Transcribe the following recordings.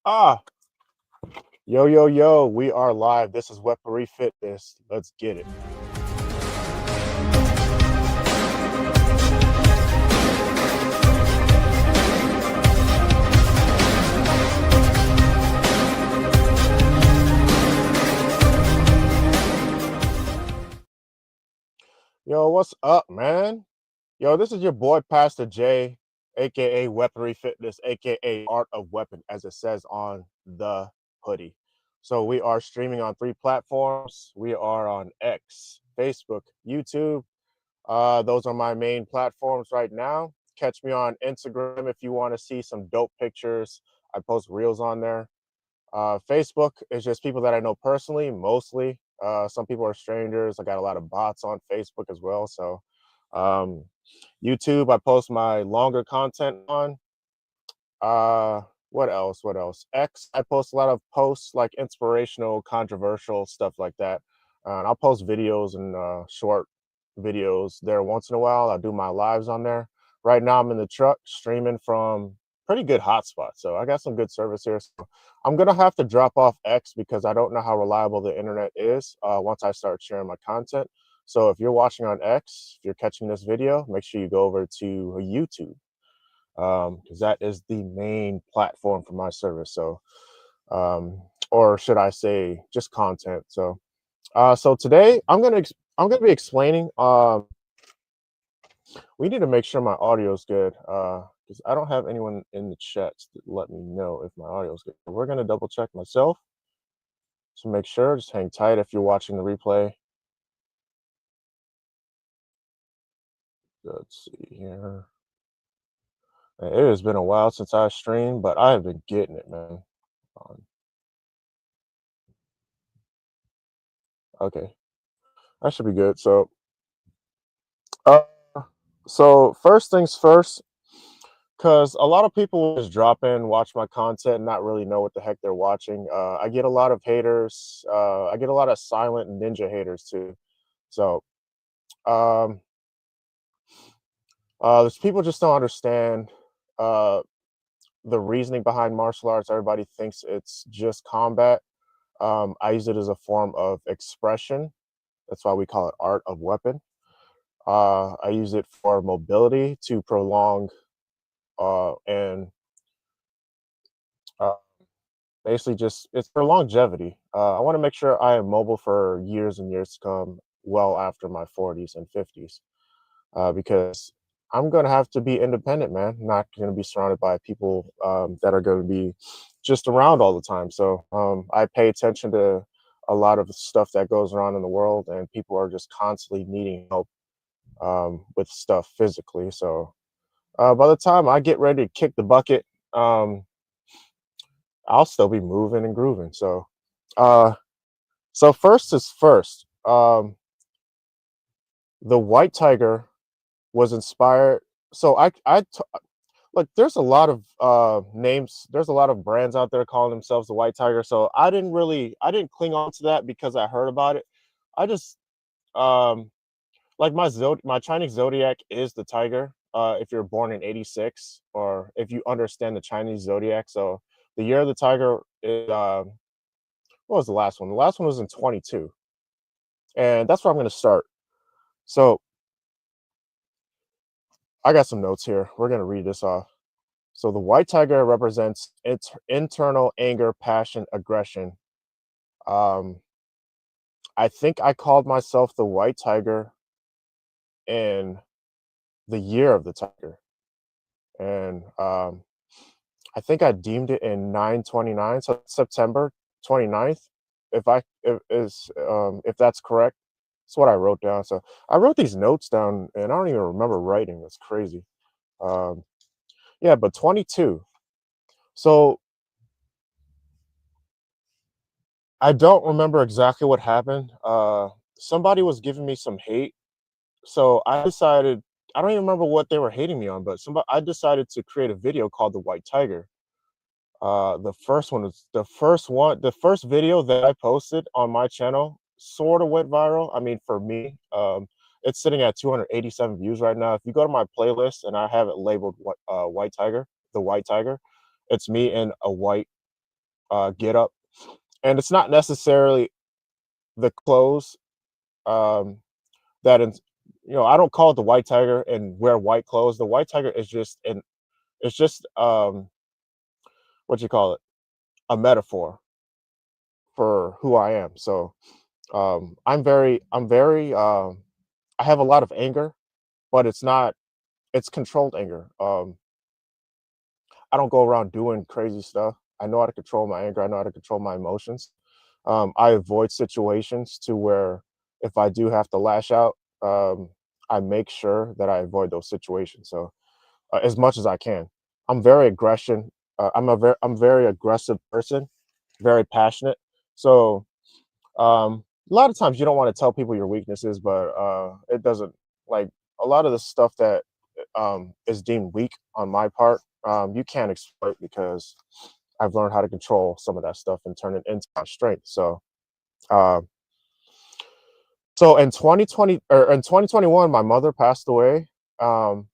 Ah, yo, yo, yo, we are live. This is Weaponry Fitness. Let's get it. Yo, what's up, man? Yo, this is your boy, Pastor J, aka Weaponry Fitness, aka Art of Weapon, as it says on the hoodie. So, we are streaming on 3 platforms. We are on X, Facebook, YouTube. Those are my main platforms right now. Catch me on Instagram if you want to see some dope pictures. I post reels on there. Facebook is just people that I know personally, mostly. Some people are strangers. I got a lot of bots on Facebook as well. So, um, YouTube, I post my longer content on. Uh, what else? What else? X, I post a lot of posts like inspirational, controversial stuff like that. And I'll post videos and short videos there once in a while. I'll do my lives on there. Right now, I'm in the truck streaming from pretty good hotspot. So I got some good service here. So I'm gonna have to drop off X because I don't know how reliable the internet is once I start sharing my content. So if you're watching on X, if you're catching this video, make sure you go over to YouTube because that is the main platform for my service. So, or should I say, just content. So, so today I'm gonna be explaining. We need to make sure my audio is good because I don't have anyone in the chat to let me know if my audio is good. We're gonna double check myself to make sure. Just hang tight if you're watching the replay. Let's see here. It has been a while since I streamed, but I have been getting it, man. Okay, that should be good. Uh, so first things first, because a lot of people just drop in, watch my content, and not really know what the heck they're watching. I get a lot of haters. I get a lot of silent ninja haters too. So, um, there's people just don't understand uh, the reasoning behind martial arts. Everybody thinks it's just combat. I use it as a form of expression. That's why we call it art of weapon. I use it for mobility to prolong and uh, basically just it's for longevity. I want to make sure I am mobile for years and years to come, well after my 40s and 50s, because I'm going to have to be independent, man. Not going to be surrounded by people that are going to be just around all the time. So I pay attention to a lot of stuff that goes around in the world, and people are just constantly needing help with stuff physically. So by the time I get ready to kick the bucket, um, I'll still be moving and grooving. Uh, so first is first. The White Tiger was inspired. So look. There's a lot of names. There's a lot of brands out there calling themselves the White Tiger. So I didn't cling on to that because I heard about it. I just um, like my Chinese zodiac is the tiger. If you're born in '86, or if you understand the Chinese zodiac, so the year of the tiger is what was the last one? The last one was in 22, and that's where I'm going to start. So I got some notes here. We're going to read this off. So the white tiger represents internal anger, passion, aggression. Um, I think I called myself the white tiger in the year of the tiger, and I think I deemed it in 9/29, so September 29th. If that's correct, that's what I wrote down. So I wrote these notes down, and I don't even remember writing. That's crazy. Um, yeah, but 22. So I don't remember exactly what happened. Somebody was giving me some hate, so I decided. I don't even remember what they were hating me on, but somebody I decided to create a video called the White Tiger. The first video that I posted on my channel sort of went viral. I mean, for me, it's sitting at 287 views right now. If you go to my playlist and I have it labeled White Tiger, the White Tiger, it's me in a white get up, and it's not necessarily the clothes um, that in, I don't call it the white tiger and wear white clothes. The white tiger is just an it's just what you call it, a metaphor for who I am. So I'm very I have a lot of anger, but it's controlled anger. I don't go around doing crazy stuff. I know how to control my anger. I know how to control my emotions. I avoid situations to where if I do have to lash out, I make sure that I avoid those situations. So as much as I can, I'm very aggression. I'm very aggressive person, very passionate. So a lot of times you don't want to tell people your weaknesses, but it doesn't like a lot of the stuff that is deemed weak on my part. You can't exploit because I've learned how to control some of that stuff and turn it into my strength. Uh, so in 2020 or in 2021, my mother passed away. Um,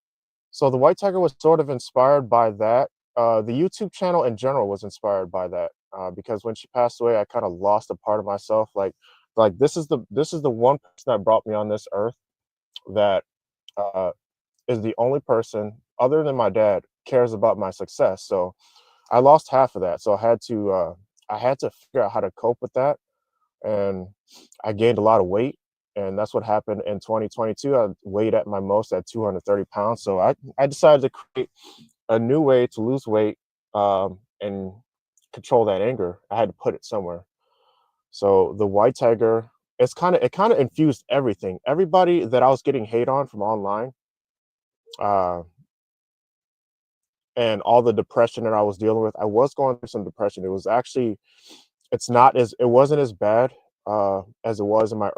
so the White Tiger was sort of inspired by that. The YouTube channel in general was inspired by that because when she passed away, I kind of lost a part of myself. Like this is the one person that brought me on this earth that uh, is the only person other than my dad cares about my success. So I lost half of that. So I had to figure out how to cope with that, and I gained a lot of weight. And that's what happened in 2022. I weighed at my most at 230 pounds. So I decided to create a new way to lose weight and control that anger. I had to put it somewhere. So the white tiger, it kind of infused everything. Everybody that I was getting hate on from online, uh, and all the depression that I was dealing with. I was going through some depression. It wasn't as bad as it was in my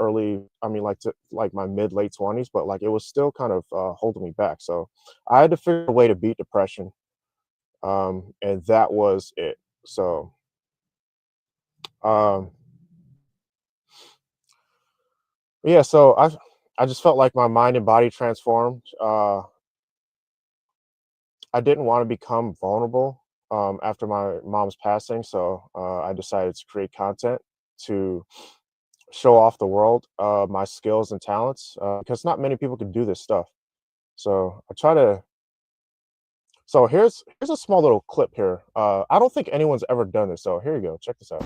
like my mid late 20s, but like it was still kind of holding me back. So I had to figure a way to beat depression, and that was it. So um, yeah, so I just felt like my mind and body transformed. I didn't want to become vulnerable after my mom's passing, so I decided to create content to show off the world my skills and talents because not many people can do this stuff. So I try to. So here's a small little clip here. I don't think anyone's ever done this. So here you go. Check this out.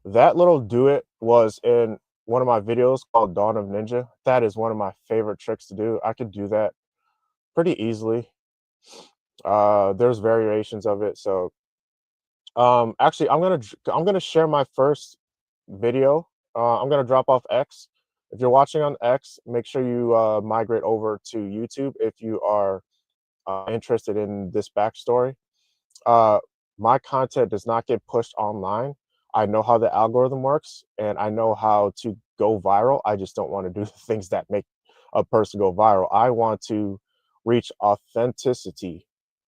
That little do it was in one of my videos called Dawn of Ninja. That is one of my favorite tricks to do. I could do that pretty easily. There's variations of it. So actually, I'm gonna share my first video. I'm gonna drop off X. If you're watching on X, make sure you migrate over to YouTube if you are interested in this backstory. Uh, my content does not get pushed online. I know how the algorithm works, and I know how to go viral. I just don't want to do the things that make a person go viral. I want to reach authenticity.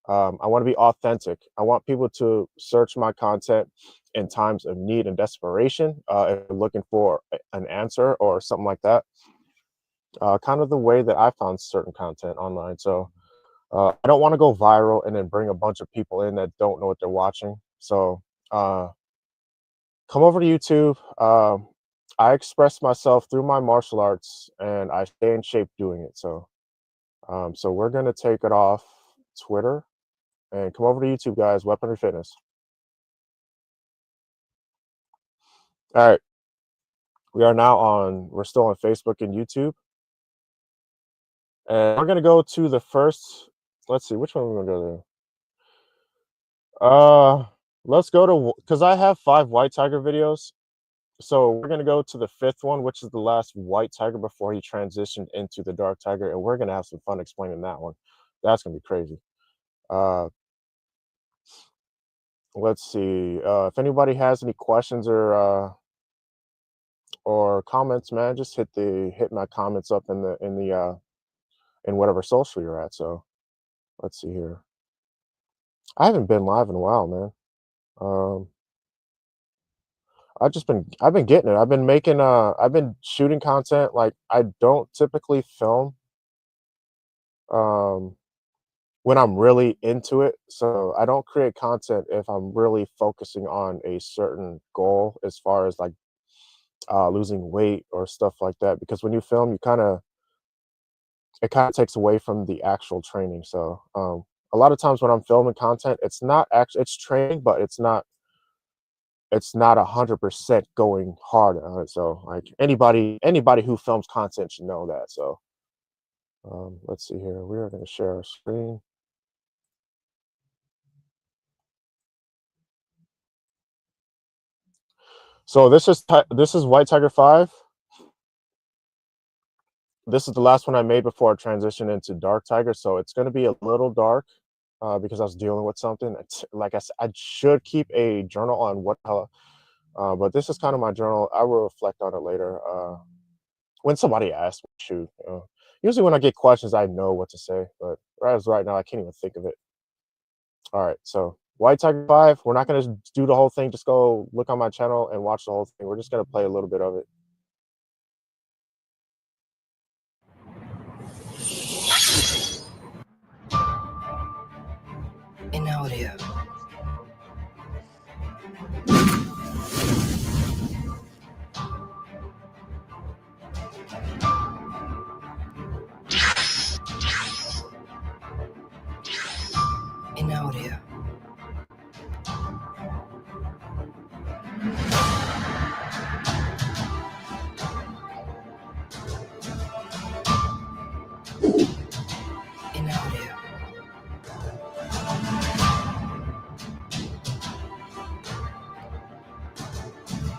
I want to be authentic. I want people to search my content in times of need and desperation, if they're looking for an answer or something like that. Kind of the way that I found certain content online. So I don't want to go viral and then bring a bunch of people in that don't know what they're watching. So uh, come over to YouTube. I express myself through my martial arts, and I stay in shape doing it. So we're gonna take it off Twitter and come over to YouTube, guys. Weaponry Fitness. All right, we're still on Facebook and YouTube, and we're gonna go to the first. Let's see, which one we're gonna go to. Let's go to because I have 5 White Tiger videos. So we're gonna go to the 5th one, which is the last white tiger before he transitioned into the dark tiger, and we're gonna have some fun explaining that one. That's gonna be crazy. Uh, let's see. If anybody has any questions or comments, man, just hit my comments up in whatever social you're at. So let's see here. I haven't been live in a while, man. Um, I've been getting it. I've been shooting content. Like I don't typically film. Um, when I'm really into it. So I don't create content if I'm really focusing on a certain goal as far as like losing weight or stuff like that. Because when you film, you kind of it kind of takes away from the actual training. So a lot of times when I'm filming content, it's not actually it's training, but it's not 100% going hard on it. So like anybody who films content should know that. So let's see here. We are going to share our screen. So this is White Tiger 5. This is the last one I made before I transitioned into Dark Tiger. So it's going to be a little dark because I was dealing with something. Like I said, I should keep a journal on what, but this is kind of my journal. I will reflect on it later when somebody asks me. Shoot, usually when I get questions, I know what to say, but as right now, I can't even think of it. All right, so White Tiger 5. We're not going to do the whole thing. Just go look on my channel and watch the whole thing. We're just going to play a little bit of it. In audio. In audio. In audio.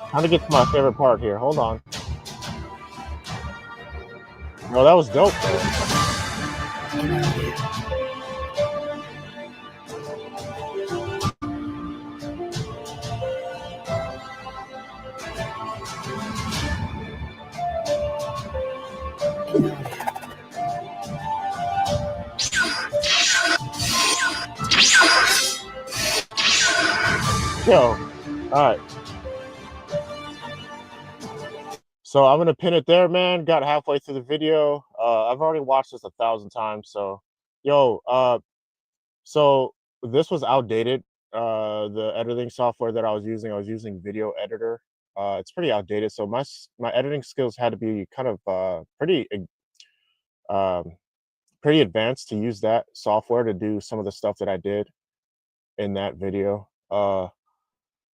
Trying to get to my favorite part here. Hold on. No, that was dope though. In audio. In audio. Yo, all right. So I'm gonna pin it there, man. Got halfway through the video. I've already watched this 1,000 times. So, yo, so this was outdated. The editing software that I was using Video Editor. It's pretty outdated. So my editing skills had to be kind of um, pretty advanced to use that software to do some of the stuff that I did in that video.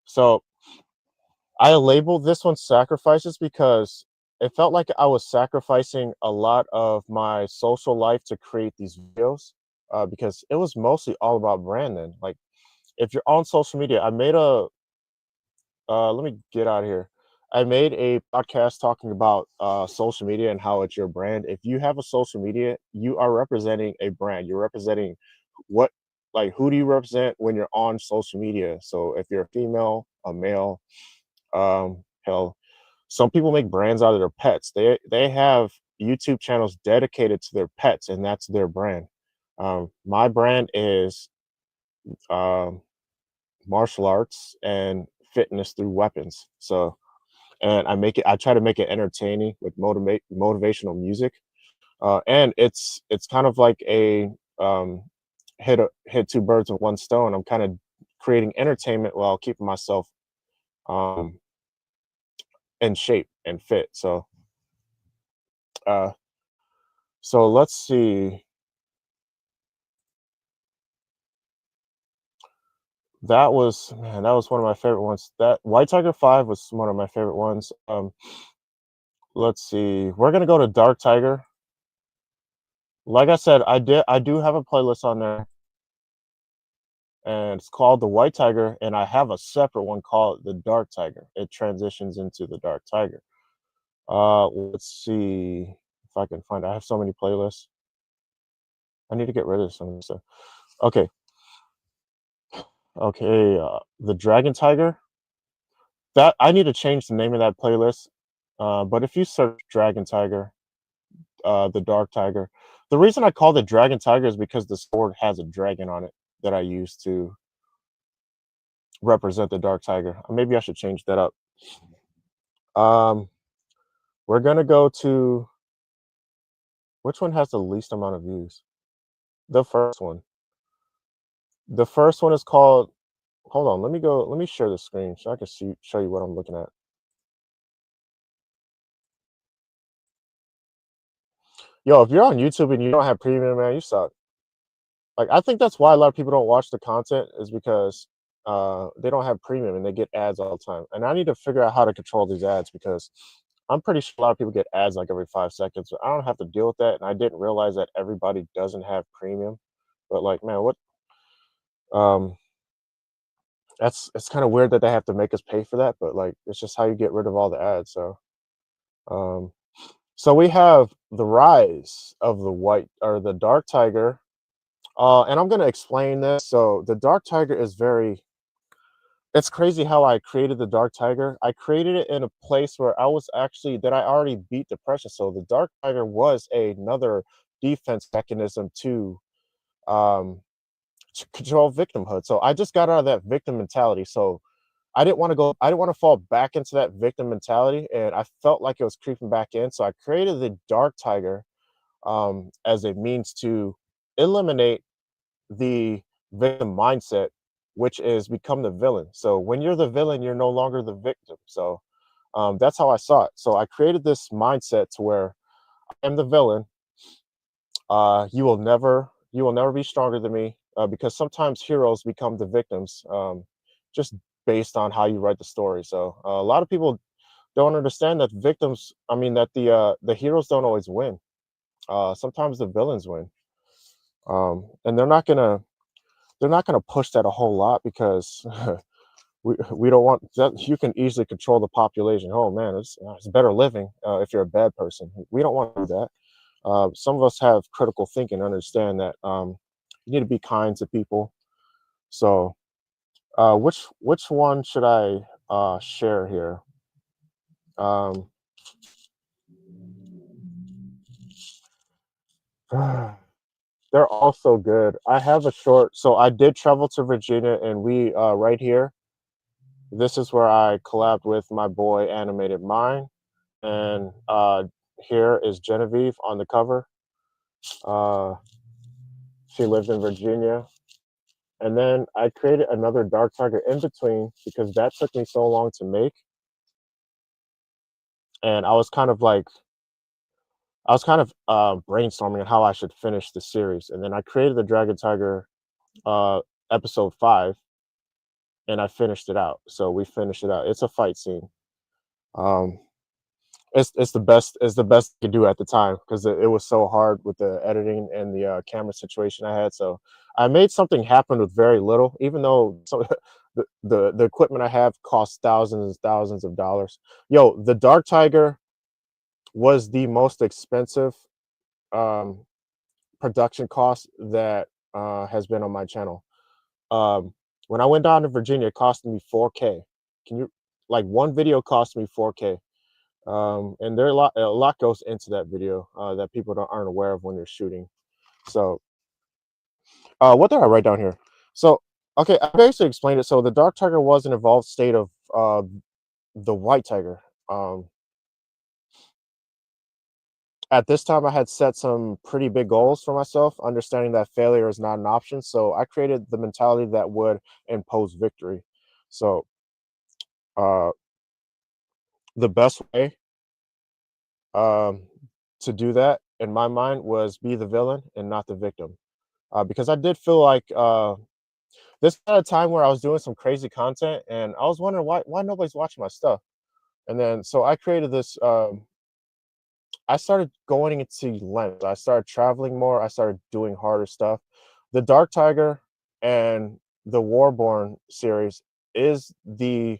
So I labeled this one sacrifices because it felt like I was sacrificing a lot of my social life to create these videos because it was mostly all about branding. Like if you're on social media, I made a let me get out of here. I made a podcast talking about social media and how it's your brand. If you have a social media, you are representing a brand. You're representing what, like, who do you represent when you're on social media? So if you're a female, a male, hell, some people make brands out of their pets. They have YouTube channels dedicated to their pets, and that's their brand. My brand is um, martial arts and fitness through weapons. So, and I try to make it entertaining with motivational music, and it's kind of like a hit two birds with one stone. I'm kind of creating entertainment while keeping myself um, in shape and fit. Uh, so let's see. That was, man, that was one of my favorite ones. That White Tiger 5 was one of my favorite ones. Let's see. We're gonna go to Dark Tiger. Like I said, I do have a playlist on there, and it's called the White Tiger, and I have a separate one called the Dark Tiger. It transitions into the Dark Tiger. Let's see if I can find. I have so many playlists. I need to get rid of some of this stuff. Okay, okay. The Dragon Tiger. That I need to change the name of that playlist. But if you search Dragon Tiger, the Dark Tiger, the reason I called it Dragon Tiger is because the sword has a dragon on it that I use to represent the Dark Tiger. Maybe I should change that up. Um, we're gonna go to which one has the least amount of views? The first one. The first one is called. Hold on, let me go. Let me share the screen so I can show you what I'm looking at. Yo, if you're on YouTube and you don't have premium, man, you suck. Like, I think that's why a lot of people don't watch the content is because they don't have premium and they get ads all the time. And I need to figure out how to control these ads because I'm pretty sure a lot of people get ads like every 5 seconds. But I don't have to deal with that, and I didn't realize that everybody doesn't have premium. But like, man, what? Um, that's it's kind of weird that they have to make us pay for that. But like, it's just how you get rid of all the ads. Um, so we have the rise of the white or the dark tiger. And I'm going to explain this. So the dark tiger is very, it's crazy how I created the dark tiger. I created it in a place where I was actually, that I already beat depression. So the dark tiger was another defense mechanism um, to control victimhood. So I just got out of that victim mentality. So I didn't want to fall back into that victim mentality. And I felt like it was creeping back in. So I created the dark tiger as a means to eliminate the victim mindset, which is become the villain. So when you're the villain, you're no longer the victim. So that's how I saw it. So I created this mindset to where I am the villain. You will never be stronger than me because sometimes heroes become the victims, just based on how you write the story. So a lot of people don't understand that victims. I mean that the heroes don't always win. Sometimes the villains win, and they're not going to push that a whole lot because we don't want that. You can easily control the population. Oh man, it's better living if you're a bad person. We don't want to do that. Some of us have critical thinking, understand that you need to be kind to people. So which one should I share here? um, they're all so good. I have a short, so I did travel to Virginia, and we right here, this is where I collabed with my boy Animated Mind. And here is Genevieve on the cover. Uh, she lives in Virginia. And then I created another dark target in between because that took me so long to make. And I was kind of brainstorming on how I should finish the series. And then I created the Dragon Tiger uh, episode 5, and I finished it out. So we finished it out. It's a fight scene. Um, it's the best I could do at the time because it was so hard with the editing and the camera situation I had. So I made something happen with very little, even though the equipment I have costs thousands and thousands of dollars. Yo, the Dark Tiger was the most expensive um, production cost that has been on my channel. Um, when I went down to Virginia, it cost me 4K. Can you like one video cost me 4K? And there a lot goes into that video that people aren't aware of when they're shooting. So, what did I write down here? So, okay, I basically explained it. So, the dark tiger was an evolved state of the white tiger. Um, at this time, I had set some pretty big goals for myself, understanding that failure is not an option. So, I created the mentality that would impose victory. So, uh, the best way um, to do that, in my mind, was be the villain and not the victim. Because I did feel like this at a time where I was doing some crazy content, and I was wondering why nobody's watching my stuff. And then so I created this. I started going into length. I started traveling more. I started doing harder stuff. The Dark Tiger and the Warborn series is the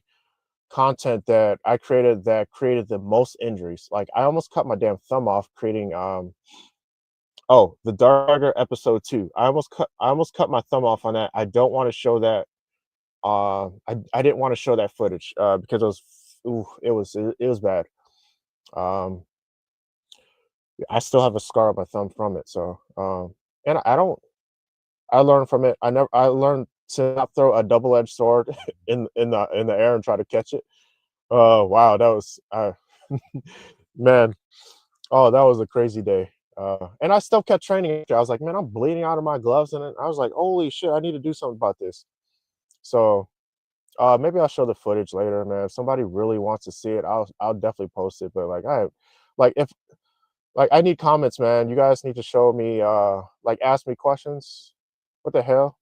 content that I created that created the most injuries. Like I almost cut my damn thumb off creating oh, the Dark Tiger episode 2. I almost cut my thumb off on that. I don't want to show that. I didn't want to show that footage because it was ooh, it was bad. Um, I still have a scar on my thumb from it. So and I don't. I learned from it. I learned to not throw a double edged sword in the air and try to catch it. Oh wow, that was man. Oh, that was a crazy day. And I still kept training. I was like, man, I'm bleeding out of my gloves, and I was like, holy shit, I need to do something about this. So maybe I'll show the footage later, man. If somebody really wants to see it, I'll definitely post it. But like like if like I need comments, man. You guys need to show me like ask me questions. What the hell?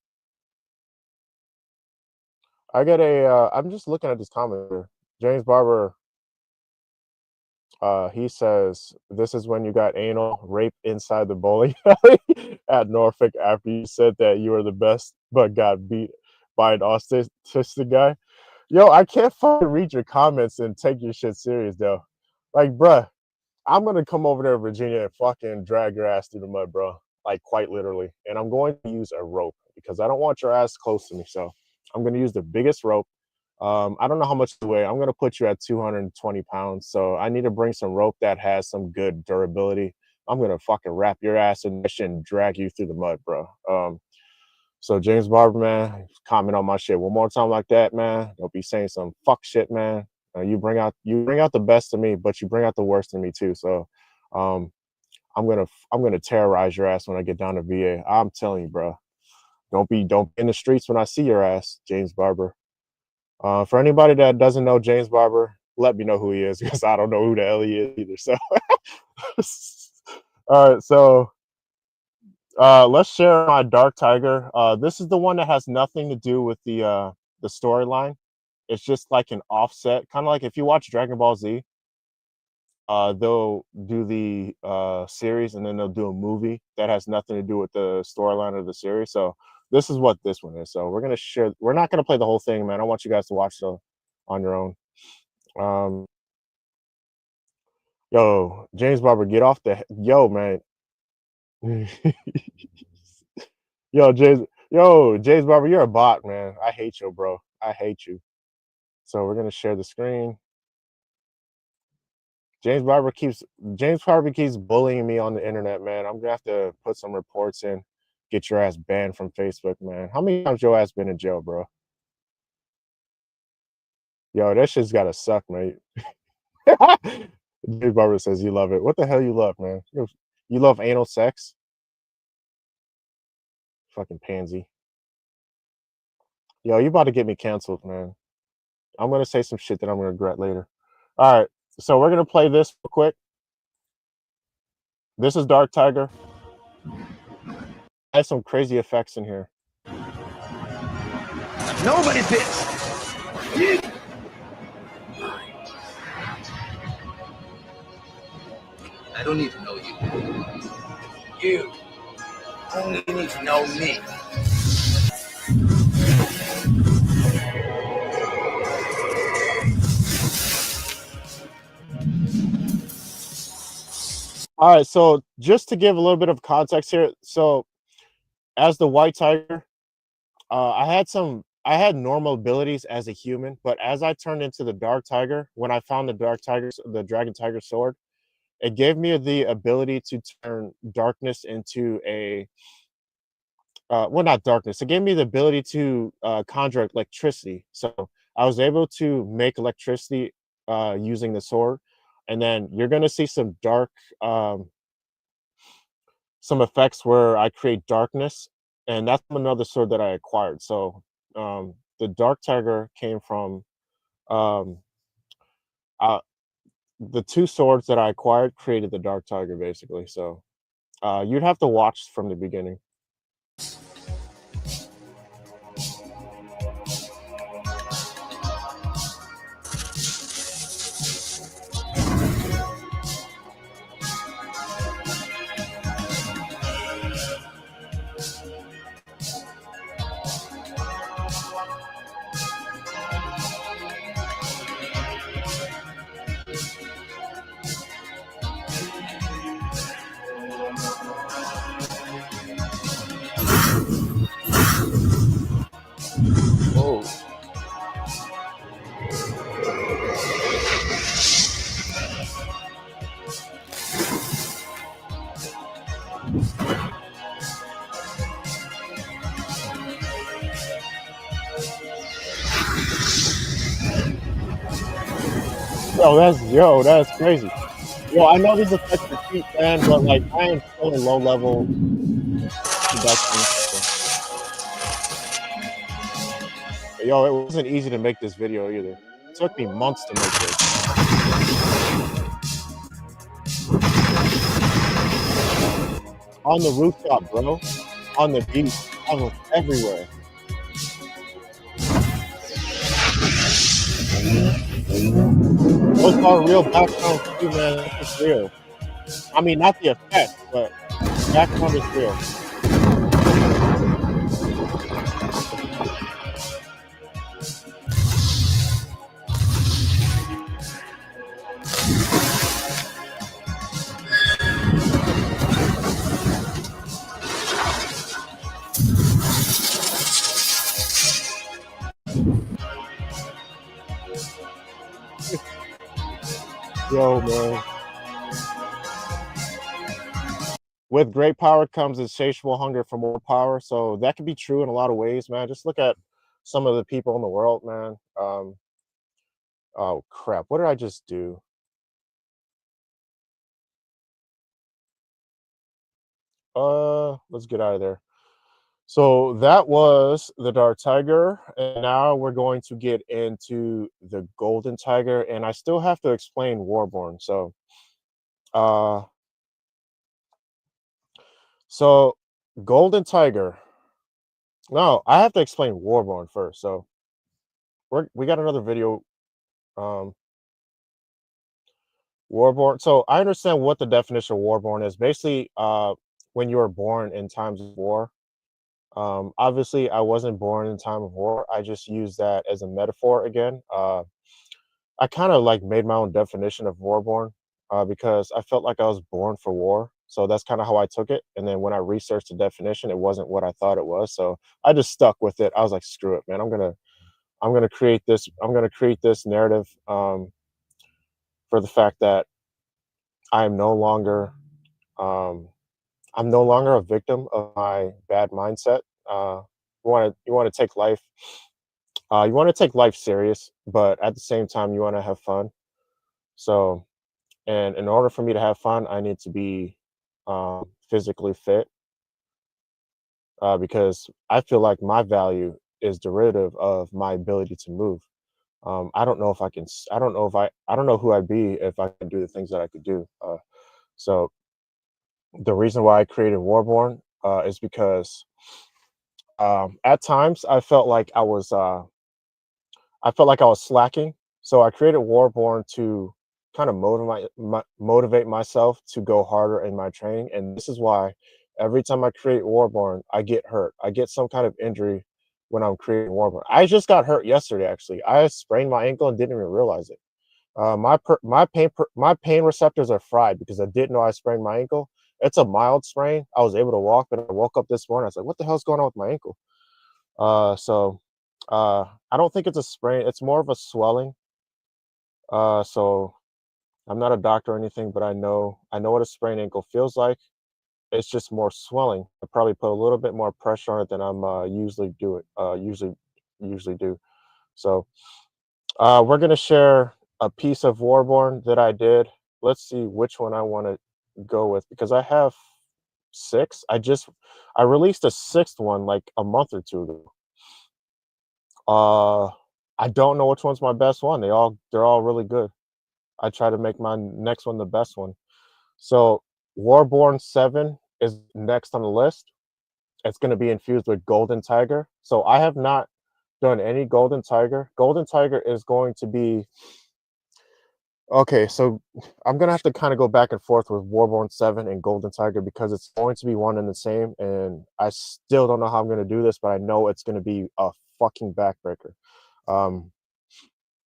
I get a I'm just looking at this comment here. James Barber, he says this is when you got anal rape inside the bowling alley at Norfolk after you said that you were the best but got beat by an autistic guy. Yo, I can't fucking read your comments and take your shit serious though. Like, bruh, I'm gonna come over there to Virginia and fucking drag your ass through the mud, bro. Like quite literally. And I'm going to use a rope because I don't want your ass close to me. So I'm gonna use the biggest rope. I don't know how much you weigh. I'm gonna put you at 220 pounds. So I need to bring some rope that has some good durability. I'm gonna fucking wrap your ass in this shit and drag you through the mud, bro. So James Barber, man, comment on my shit one more time like that, man. Don't be saying some fuck shit, man. You bring out the best of me, but you bring out the worst in me too. So um, I'm gonna terrorize your ass when I get down to VA. I'm telling you, bro. Don't be in the streets when I see your ass, James Barber. For anybody that doesn't know James Barber, let me know who he is because I don't know who the hell he is either. So all right, so let's share my Dark Tiger. This is the one that has nothing to do with the storyline. It's just like an offset, kind of like if you watch Dragon Ball Z, they'll do the series and then they'll do a movie that has nothing to do with the storyline of the series. So this is what this one is. So we're gonna share. We're not gonna play the whole thing, man. I want you guys to watch it on your own. Um, yo, James Barber, get off the yo, man. James Barber, you're a bot, man. I hate you, bro. I hate you. So we're gonna share the screen. James Barber keeps bullying me on the internet, man. I'm gonna have to put some reports in, get your ass banned from Facebook, man. How many times your ass been in jail, bro? Yo, that shit's gotta suck, mate. James Barber says you love it. What the hell you love, man? You love anal sex? Fucking pansy. Yo, you about to get me canceled, man. I'm gonna say some shit that I'm gonna regret later. All right, so we're gonna play this real quick. This is Dark Tiger. I have some crazy effects in here. Nobody fits. I don't need to know you. You only need to know me. All right, so just to give a little bit of context here, so as the White Tiger, I had normal abilities as a human, but as I turned into the Dark Tiger, when I found the Dragon Tiger sword, it gave me the ability to turn darkness into a well, not darkness. It gave me the ability to conjure electricity. So I was able to make electricity using the sword, and then you're gonna see some dark some effects where I create darkness, and that's another sword that I acquired. So the Dark Tiger came from um, uh, the two swords that I acquired created the Dark Tiger, basically. So you'd have to watch from the beginning. Oh, that's crazy. Yo, I know these effects are cheap, man, but like I am still in low level production. So. Yo, it wasn't easy to make this video either. It took me months to make this. On the rooftop, bro. On the beach. I was everywhere. Those are real backgrounds too, man. This is real. I mean, not the effect, but the background is real. Yo, man. With great power comes insatiable hunger for more power. So that could be true in a lot of ways, man. Just look at some of the people in the world, man. Oh crap! What did I just do? Let's get out of there. So that was the Dark Tiger, and now we're going to get into the Golden Tiger, and I still have to explain Warborn. Uh, so Golden Tiger. No, I have to explain Warborn first. So we got another video. Um, Warborn. So I understand what the definition of Warborn is. Basically, when you were born in times of war. Obviously, I wasn't born in time of war. I just use that as a metaphor again. I kind of like made my own definition of warborn because I felt like I was born for war. So that's kind of how I took it. And then when I researched the definition, it wasn't what I thought it was. So I just stuck with it. I was like, screw it, man. I'm gonna create this. I'm gonna create this narrative for the fact that I am no longer um, I'm no longer a victim of my bad mindset. You want to take life. You want to take life serious, but at the same time, you want to have fun. So, and in order for me to have fun, I need to be physically fit because I feel like my value is derivative of my ability to move. I don't know if I can. I don't know if I don't know who I'd be if I could do the things that I could do. So the reason why I created Warborn is because at times I felt like I was slacking. So I created Warborn to kind of motivate myself to go harder in my training. And this is why every time I create Warborn, I get hurt. I get some kind of injury when I'm creating Warborn. I just got hurt yesterday. Actually, I sprained my ankle and didn't even realize it. My pain receptors are fried because I didn't know I sprained my ankle. It's a mild sprain. I was able to walk, but I woke up this morning. I was like, "What the hell's going on with my ankle?" So I don't think it's a sprain. It's more of a swelling. So I'm not a doctor or anything, but I know what a sprained ankle feels like. It's just more swelling. I probably put a little bit more pressure on it than I'm usually do. So we're gonna share a piece of Warborn that I did. Let's see which one I want to go with because I have six. I released a sixth one like a month or two ago. Uh, I don't know which one's my best one. They're all really good. I try to make my next one the best one. So Warborn 7 is next on the list. It's going to be infused with Golden Tiger. So I have not done any Golden Tiger. Golden Tiger is going to be okay. So I'm going to have to kind of go back and forth with Warborn 7 and Golden Tiger because it's going to be one and the same. And I still don't know how I'm going to do this, but I know it's going to be a fucking backbreaker. Um,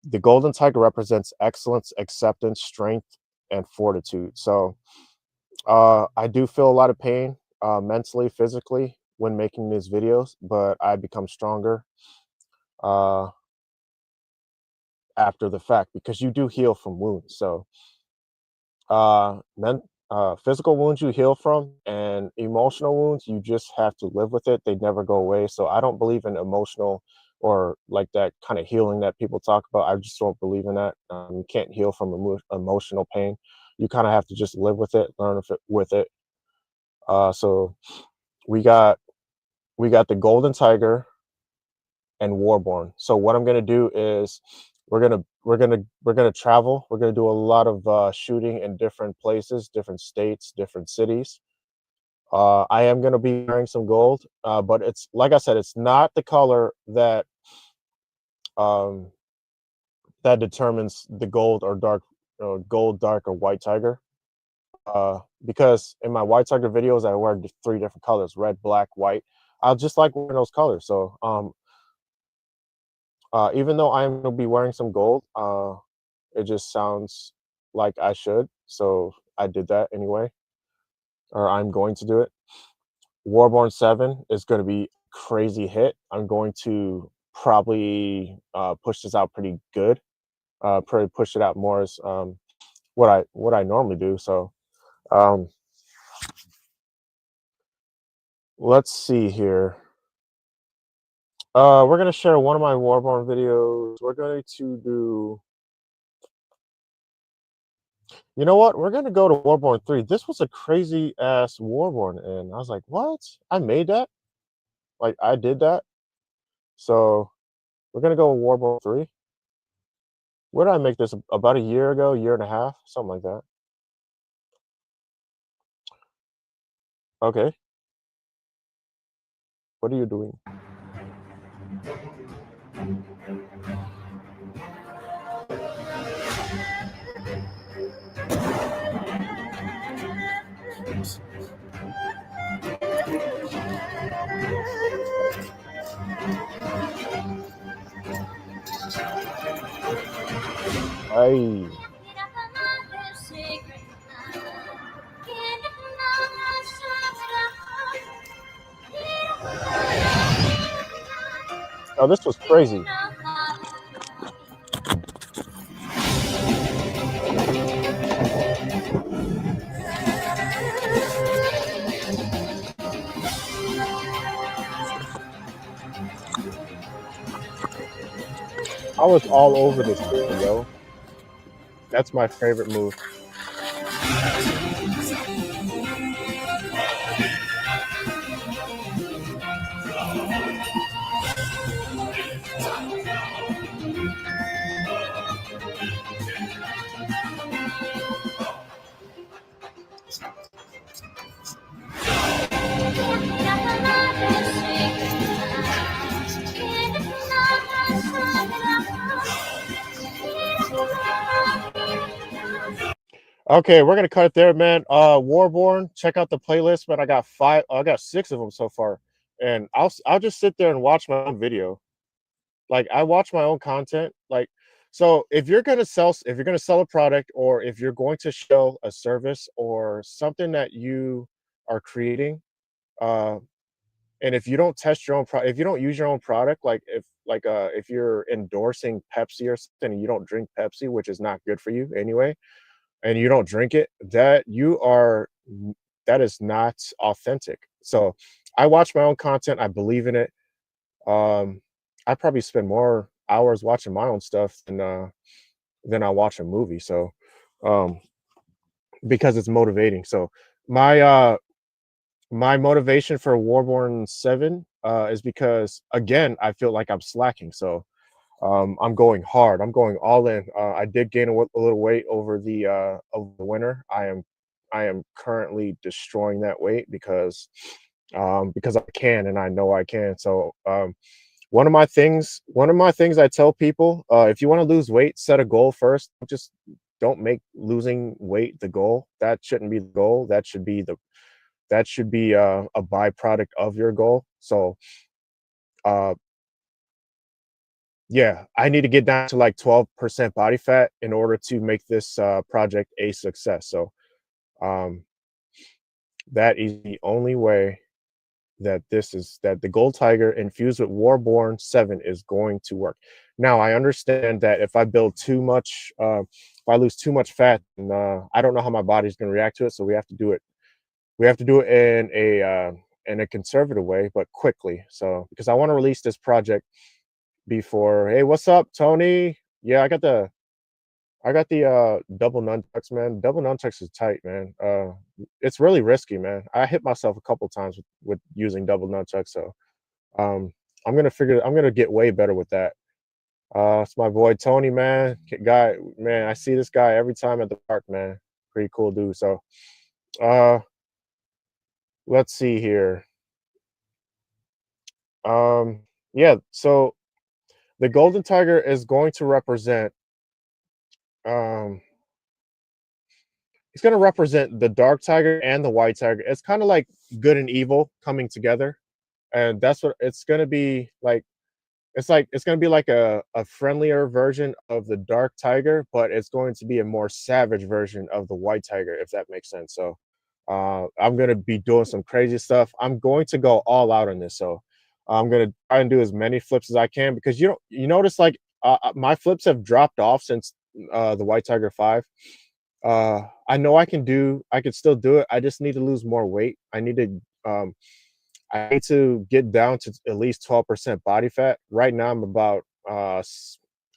the Golden Tiger represents excellence, acceptance, strength, and fortitude. So I do feel a lot of pain mentally, physically when making these videos, but I become stronger uh, after the fact because you do heal from wounds. So physical wounds you heal from, and emotional wounds you just have to live with it. They never go away. So I don't believe in emotional or like that kind of healing that people talk about. I just don't believe in that. You can't heal from emotional pain. you kind of have to just live with it, learn with it. So we got we got the Golden Tiger and Warborn. So what I'm gonna do is we're gonna travel. We're gonna do a lot of shooting in different places, different states, different cities. I am gonna be wearing some gold, but it's like I said, it's not the color um, that determines the gold or dark, gold, dark, or white tiger. Because in my white tiger videos, I wear three different colors: red, black, white. I just like wearing those colors. So even though I'm gonna be wearing some gold, it just sounds like I should. So I did that anyway, or I'm going to do it. Warborn 7 is going to be crazy hit. I'm going to probably push this out pretty good. Probably push it out more as what I normally do. So um, let's see here. We're gonna share one of my Warborn videos. We're going to do. You know what? We're gonna go to Warborn 3. This was a crazy ass Warborn, and I was like, "What? I made that? Like I did that?" So we're gonna go with Warborn 3. Where did I make this? About a year ago, year and a half, something like that. Okay, what are you doing? I Oh, this was crazy. I was all over this thing, yo. That's my favorite move. Okay, we're gonna cut it there, man. Warborn, check out the playlist, man. I got five. I got six of them so far, and I'll just sit there and watch my own video. Like I watch my own content. Like, so if you're gonna sell a product, or if you're going to show a service or something that you are creating, uh, and if you don't test your own if you don't use your own product, if you're endorsing Pepsi or something and you don't drink Pepsi, which is not good for you anyway, and you don't drink it, that is not authentic. So I watch my own content. I believe in it. Um, I probably spend more hours watching my own stuff than I watch a movie. So um, because it's motivating. So my my motivation for Warborn 7 is because again I feel like I'm slacking. So I'm going hard. I'm going all in. I did gain a little weight over the winter. I am currently destroying that weight because I can and I know I can. So one of my things I tell people, if you want to lose weight, set a goal first. Just don't make losing weight the goal. That shouldn't be the goal. That should be a byproduct of your goal. So uh, yeah, I need to get down to like 12% body fat in order to make this project a success. So um, that is the only way that the Gold Tiger infused with Warborn 7 is going to work. Now, I understand that if I build too much, if I lose too much fat, then, I don't know how my body's going to react to it. So we have to do it. We have to do it in a conservative way, but quickly. So because I want to release this project before. Hey, what's up, Tony? Yeah, I got the I got the double nunchucks, man. Double nunchucks is tight, man. It's really risky, man. I hit myself a couple times with using double nunchucks, so um, I'm gonna get way better with that. It's my boy Tony, man. Guy, man, I see this guy every time at the park, man. Pretty cool dude. So, uh, let's see here. Yeah. So the golden tiger is going to represent. Um, he's going to represent the dark tiger and the white tiger. It's kind of like good and evil coming together, and that's what it's going to be like. It's gonna be like a friendlier version of the dark tiger, but it's going to be a more savage version of the white tiger, if that makes sense. So, I'm gonna be doing some crazy stuff. I'm going to go all out on this. So, I'm gonna try and do as many flips as I can because you notice like my flips have dropped off since the white tiger 5. I know I can still do it. I just need to lose more weight. Um, I need to get down to at least 12% body fat. Right now, I'm about I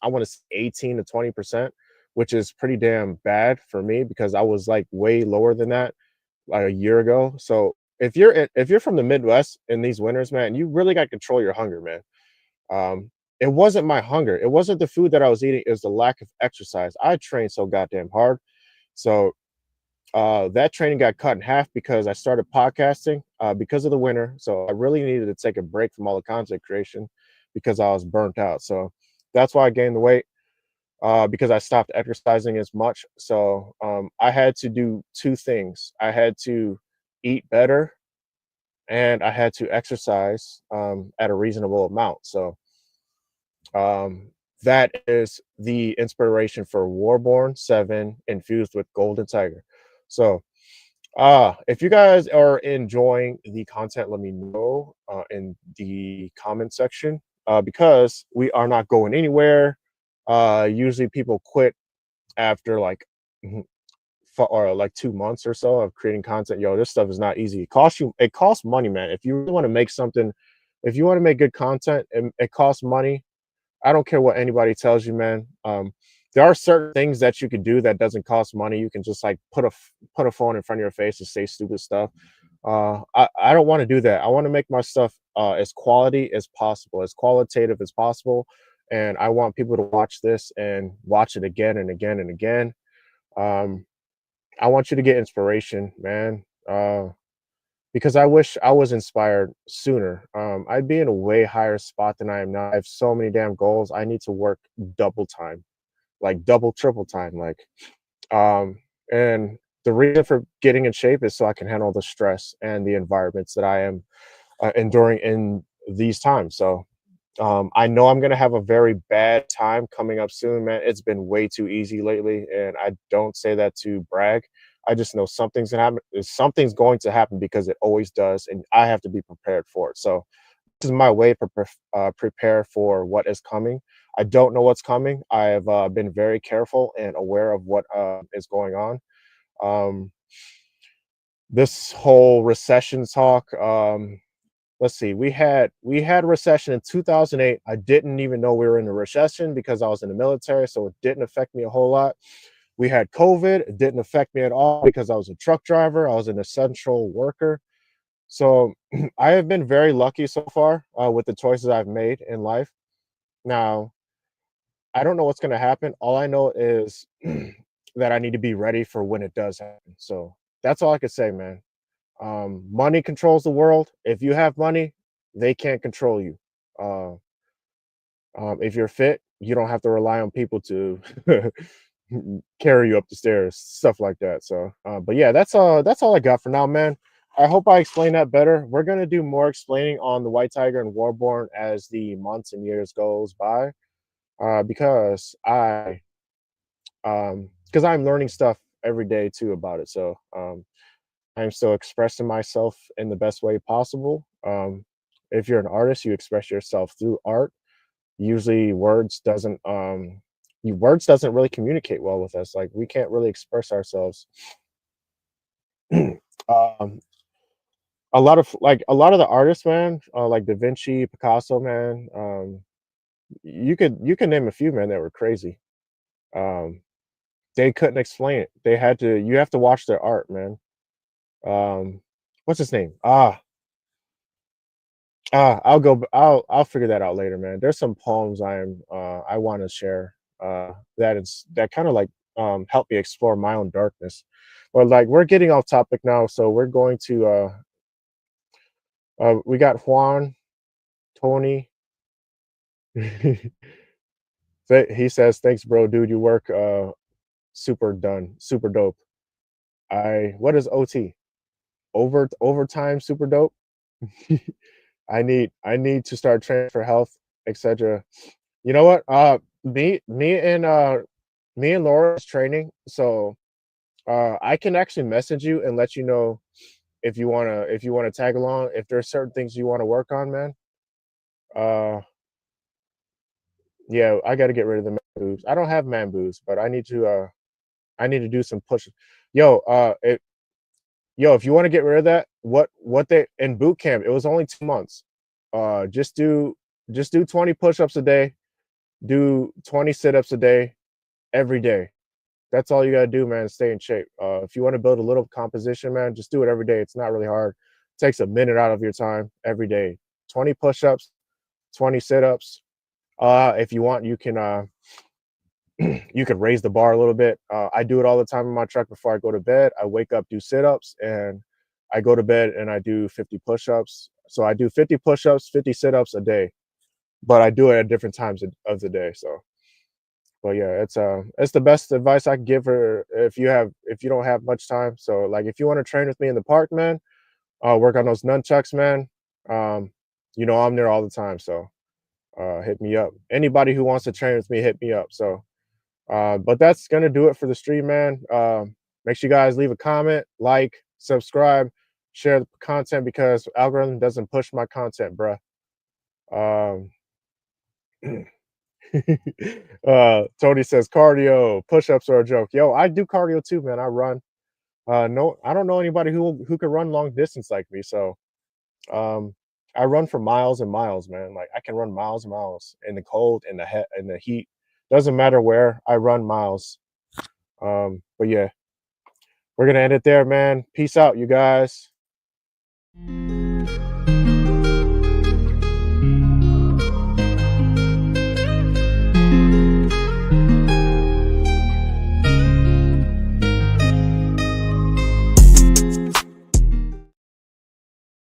want to say 18 to 20%, which is pretty damn bad for me because I was like way lower than that like a year ago. So if you're from the Midwest in these winters, man, you really got to control your hunger, man. It wasn't my hunger. It wasn't the food that I was eating. It was the lack of exercise. I trained so goddamn hard. So that training got cut in half because I started podcasting because of the winter. So I really needed to take a break from all the content creation because I was burnt out. So that's why I gained the weight because I stopped exercising as much. So I had to do two things. I had to eat better and I had to exercise at a reasonable amount. So um, that is the inspiration for Warborn 7 infused with Golden Tiger. So if you guys are enjoying the content, let me know in the comment section because we are not going anywhere. Usually people quit after like mhm, or like 2 months or so of creating content. Yo, this stuff is not easy. It costs money, man. If you really want to make something, if you want to make good content, it costs money. I don't care what anybody tells you, man. There are certain things that you can do that doesn't cost money. You can just like put a phone in front of your face and say stupid stuff. I don't want to do that. I want to make my stuff as quality as possible, as qualitative as possible, and I want people to watch this and watch it again and again and again. Um, I want you to get inspiration, man. Because I wish I was inspired sooner. I'd be in a way higher spot than I am now. I have so many damn goals. I need to work double time, like double, triple time. Um, and the reason for getting in shape is so I can handle the stress and the environments that I am enduring in these times. So I know I'm gonna have a very bad time coming up soon, man. It's been way too easy lately, and I don't say that to brag. I just know something's gonna happen. Something's going to happen because it always does, and I have to be prepared for it. So this is my way to prepare for what is coming. I don't know what's coming. I have been very careful and aware of what is going on. Um, this whole recession talk. Let's see, we had a recession in 2008. I didn't even know we were in a recession because I was in the military, so it didn't affect me a whole lot. We had COVID. It didn't affect me at all because I was a truck driver. I was an essential worker. So I have been very lucky so far with the choices I've made in life. Now, I don't know what's going to happen. All I know is that I need to be ready for when it does happen. So that's all I could say, man. Money controls the world. If you have money, they can't control you. Uh, if you're fit, you don't have to rely on people to carry you up the stairs, stuff like that. So, but yeah, that's all I got for now, man. I hope I explained that better. We're gonna do more explaining on the White Tiger and Warborn as the months and years goes by, because I'm learning stuff every day too about it. So, I'm still expressing myself in the best way possible. If you're an artist, you express yourself through art. Usually, words doesn't really communicate well with us. Like we can't really express ourselves. um, a lot of the artists, man, like Da Vinci, Picasso, man. You can name a few, man, that were crazy. Um, They couldn't explain it. They had to. You have to watch their art, man. What's his name? I'll figure that out later, man. There's some poems I want to share. That kind of like help me explore my own darkness. But like we're getting off topic now, so we're going to we got Juan, Tony. He says, "Thanks, bro, dude. You work super done, super dope." What is OT? Overtime, super dope. I need to start training for health, etc. You know what? Me and Laura's training, so I can actually message you and let you know if you wanna tag along. If there's certain things you want to work on, man. Uh, yeah, I got to get rid of the man boobs. I don't have man boobs, but I need to do some push. Yo, if you want to get rid of that, what they in boot camp, it was only 2 months. Uh, just do just do 20 push-ups a day, do 20 sit-ups a day, every day. That's all you gotta do, man, to stay in shape. If you want to build a little composition, man, just do it every day. It's not really hard. It takes a minute out of your time every day. 20 push-ups, 20 sit-ups. If you want, you can you could raise the bar a little bit. I do it all the time in my truck before I go to bed. I wake up, do sit-ups, and I go to bed and I do 50 push-ups. So I do 50 push-ups, 50 sit-ups a day, but I do it at different times of the day. So, but yeah, it's the best advice I can give her if you don't have much time. So like if you want to train with me in the park, man, work on those nunchucks, man. Um, I'm there all the time. So hit me up. Anybody who wants to train with me, hit me up. So but that's gonna do it for the stream, man. Make sure you guys leave a comment, like, subscribe, share the content because algorithm doesn't push my content, bruh. Um, Tony says cardio, push-ups are a joke. Yo, I do cardio too, man. I run. No, I don't know anybody who can run long distance like me. So um, I run for miles and miles, man. Like I can run miles and miles in the cold, in the heat. Doesn't matter where I run miles. But yeah, we're gonna end it there, man. Peace out, you guys.